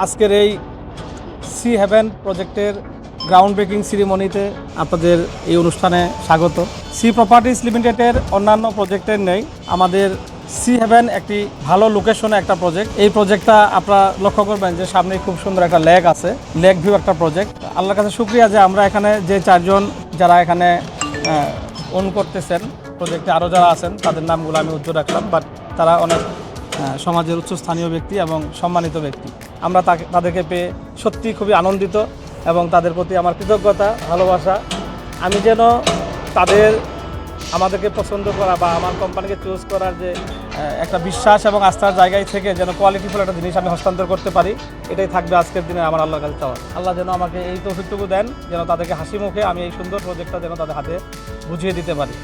আজকের এই C haven প্রজেক্টের গ্রাউন্ড ব্রেকিং সিরিমনিতে আপনাদের এই অনুষ্ঠানে স্বাগত। সি প্রপার্টিজ লিমিটেডের অন্যান্য প্রজেক্টের নেই, আমাদের সি হেভেন একটি ভালো লোকেশনে একটা প্রজেক্ট। এই প্রজেক্টটা আপনারা লক্ষ্য করবেন যে সামনে খুব সুন্দর একটা লেক আছে, লেক ভিউ একটা প্রজেক্ট। আল্লাহর কাছে শুকরিয়া যে আমরা এখানে যে চারজন যারা এখানে ওন করতেছেন প্রজেক্টে, আরও যারা আছেন তাদের নামগুলো আমি উজ্জ্বল রাখলাম, বাট তারা অনেক সমাজের উচ্চস্থানীয় ব্যক্তি এবং সম্মানিত ব্যক্তি। আমরা তাদেরকে পেয়ে সত্যি খুবই আনন্দিত এবং তাদের প্রতি আমার কৃতজ্ঞতা, ভালোবাসা। আমি যেন আমাদেরকে পছন্দ করা বা আমার কোম্পানিকে চুজ করার যে একটা বিশ্বাস এবং আস্থার জায়গায় থেকে যেন কোয়ালিটিফুল একটা জিনিস আমি হস্তান্তর করতে পারি, এটাই থাকবে আজকের দিনে আমার আল্লাহর কাছে চাওয়া। আল্লাহ যেন আমাকে এই তৌফিকটুকু দেন, যেন তাদেরকে হাসি মুখে আমি এই সুন্দর প্রজেক্টটা যেন তাদের হাতে বুঝিয়ে দিতে পারি।